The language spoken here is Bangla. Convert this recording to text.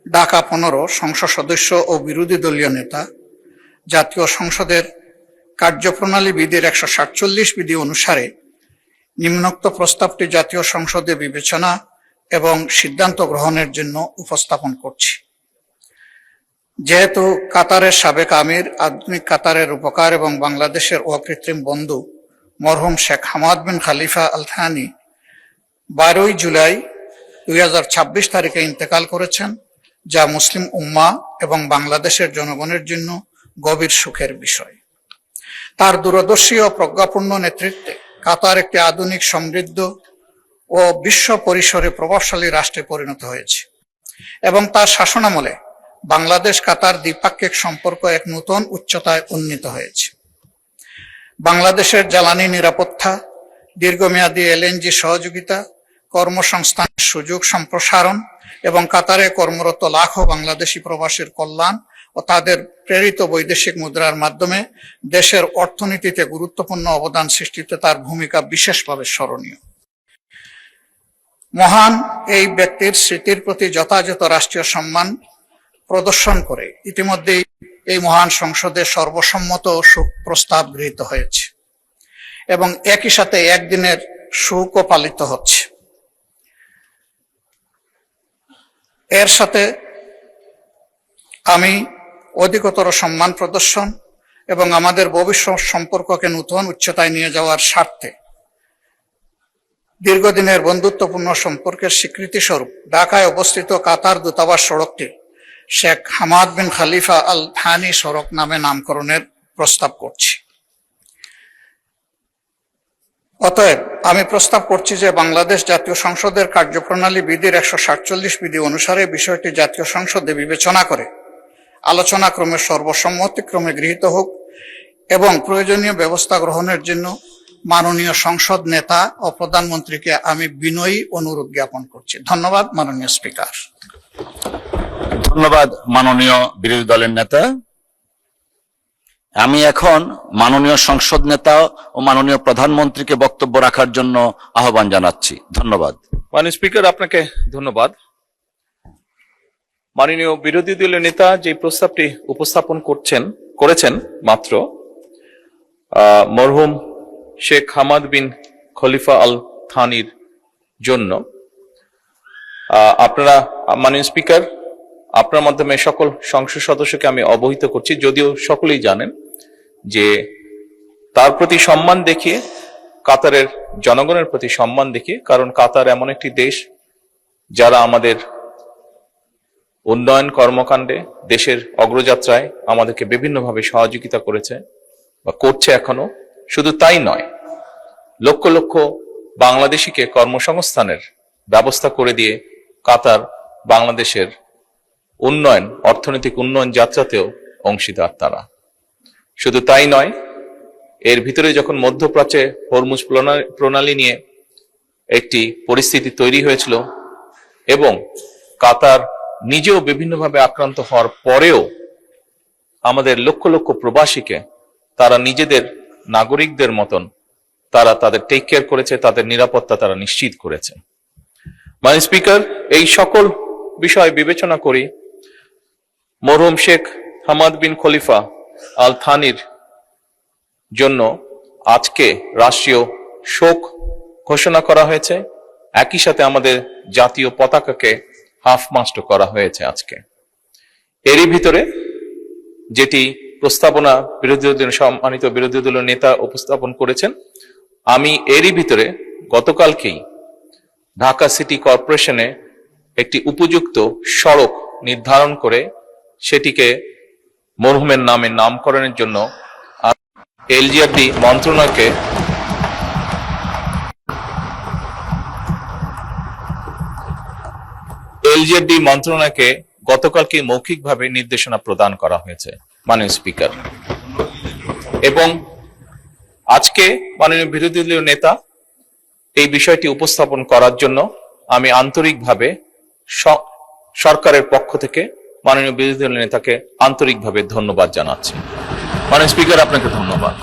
ঢাকা 15 সংসদ সদস্য ও বিরোধী দলীয় নেতা জাতীয় সংসদের কার্যপ্রণালী বিধির 147 বিধি অনুসারে নিম্নোক্ত প্রস্তাবটি জাতীয় সংসদে বিবেচনা এবং সিদ্ধান্ত গ্রহণের জন্য উপস্থাপন করছি। যেহেতু কাতারের সাবেক আমির, আধুনিক কাতারের রূপকার এবং বাংলাদেশের অকৃত্রিম বন্ধু মরহুম শেখ হামাদ বিন খলিফা আল থানি 12 জুলাই 2026 তারিখে ইন্তেকাল করেছেন, যা মুসলিম উম্মা এবং বাংলাদেশের জনগণের জন্য গভীর সুখের বিষয়। তার দূরদর্শী ও প্রজ্ঞাপূর্ণ নেতৃত্বে কাতার একটি আধুনিক, সমৃদ্ধ ও বিশ্ব পরিসরে প্রভাবশালী রাষ্ট্রে পরিণত হয়েছে এবং তার শাসনামলে বাংলাদেশ কাতার দ্বিপাক্ষিক সম্পর্ক এক নতুন উচ্চতায় উন্নীত হয়েছে। বাংলাদেশের জ্বালানি নিরাপত্তা, দীর্ঘমেয়াদী এলএনজি সহযোগিতা, কর্মসংস্থানের সুযোগ সম্প্রসারণ এবং কাতারে কর্মরত লাখো বাংলাদেশি প্রবাসীর কল্যাণ ও তাদের প্রেরিত বৈদেশিক মুদ্রার মাধ্যমে দেশের অর্থনীতিতে গুরুত্বপূর্ণ অবদান সৃষ্টিতে তার ভূমিকা বিশেষভাবে স্মরণীয়। মহান এই ব্যক্তির স্মৃতির প্রতি যথাযথ রাষ্ট্রীয় সম্মান প্রদর্শন করে ইতিমধ্যেই এই মহান সংসদে সর্বসম্মত শোক প্রস্তাব গৃহীত হয়েছে এবং একই সাথে একদিনের শোকও পালিত হচ্ছে। এর সাথে আমি অধিকতর সম্মান প্রদর্শন এবং আমাদের ভবিষ্যৎ সম্পর্ককে নতুন উচ্চতায় নিয়ে যাওয়ার স্বার্থে দীর্ঘদিনের বন্ধুত্বপূর্ণ সম্পর্কের স্বীকৃতি স্বরূপ ঢাকায় অবস্থিত কাতার দূতাবাস সড়কটি শেখ হামাদ বিন খলিফা আল থানি সড়ক নামে নামকরণের প্রস্তাব করছি। অতএব আমি প্রস্তাব করছি যে বাংলাদেশ জাতীয় সংসদের কার্যপ্রণালী বিধির 147 বিধি অনুসারে বিষয়টি জাতীয় সংসদে বিবেচনা করে আলোচনা ক্রমে সর্বসম্মতিক্রমে গৃহীত হোক এবং প্রয়োজনীয় ব্যবস্থা গ্রহণের জন্য মাননীয় সংসদ নেতা ও প্রধানমন্ত্রীকে আমি বিনয়ী অনুরোধ জ্ঞাপন করছি। ধন্যবাদ মাননীয় স্পিকার। ধন্যবাদ মাননীয় বিরোধী দলের নেতা। আমি এখন মাননীয় সংসদ নেতা ও মাননীয় প্রধানমন্ত্রীকে বক্তব্য রাখার জন্য আহ্বান জানাচ্ছি। ধন্যবাদ। মাননীয় স্পিকার, আপনাকে ধন্যবাদ। মাননীয় বিরোধী দলীয় নেতা যে প্রস্তাবটি উপস্থাপন করেছেন মাত্র মরহুম শেখ হামাদ বিন খলিফা আল থানির জন্য, আপনারা মাননীয় স্পিকার, আপনার মাধ্যমে সকল সংসদ সদস্যকে আমি অবহিত করছি, যদিও সকলেই জানেন যে তার প্রতি সম্মান দেখিয়ে, কাতারের জনগণের প্রতি সম্মান দেখিয়ে, কারণ কাতার এমন একটি দেশ যারা আমাদের উন্নয়ন কর্মকাণ্ডে, দেশের অগ্রযাত্রায় আমাদেরকে বিভিন্নভাবে সহযোগিতা করেছে বা করছে এখনো। শুধু তাই নয়, লক্ষ লক্ষ বাংলাদেশিকে কর্মসংস্থানের ব্যবস্থা করে দিয়ে কাতার বাংলাদেশের উন্নয়ন, অর্থনৈতিক উন্নয়ন যাত্রাতেও অংশীদার তারা। শুধু তাই নয়, এর ভিতরে যখন মধ্যপ্রাচ্যে হরমুজ প্রণালী নিয়ে একটি পরিস্থিতি তৈরি হয়েছিল এবং কাতার নিজেও বিভিন্নভাবে আক্রান্ত হওয়ার পরেও আমাদের লক্ষ লক্ষ প্রবাসীকে তারা নিজেদের নাগরিকদের মতন তারা তাদের টেক কেয়ার করেছে, তাদের নিরাপত্তা তারা নিশ্চিত করেছে। মাননীয় স্পিকার, এই সকল বিষয় বিবেচনা করি মরহুম শেখ হামাদ বিন খলিফা আল থানির জন্য আজকে রাষ্ট্রীয় শোক ঘোষণা করা হয়েছে। একই সাথে আমাদের জাতীয় পতাকাকে হাফ মাস্ট করা হয়েছে আজকে। এরই ভিতরে যেটি প্রস্তাবনা সম্মানিত বিরোধী দলীয় নেতা উপস্থাপন করেছেন, আমি এরই ভিতরে গতকালকেই ঢাকা সিটি কর্পোরেশনে একটি উপযুক্ত সড়ক নির্ধারণ করে সেটিকে মরহুমের নামে নামকরণের জন্য এলজিআরডি মন্ত্রণালয়কে গতকালকে মৌখিকভাবে নির্দেশনা প্রদান করা হয়েছে মাননীয় স্পিকার। এবং আজকে মাননীয় বিরোধী দলীয় নেতা এই বিষয়টি উপস্থাপন করার জন্য আমি আন্তরিকভাবে সরকারের পক্ষ থেকে মাননীয় বিরোধী দলীয় নেতাকে আন্তরিকভাবে ধন্যবাদ জানাচ্ছি। মাননীয় স্পিকার, আপনাকে ধন্যবাদ।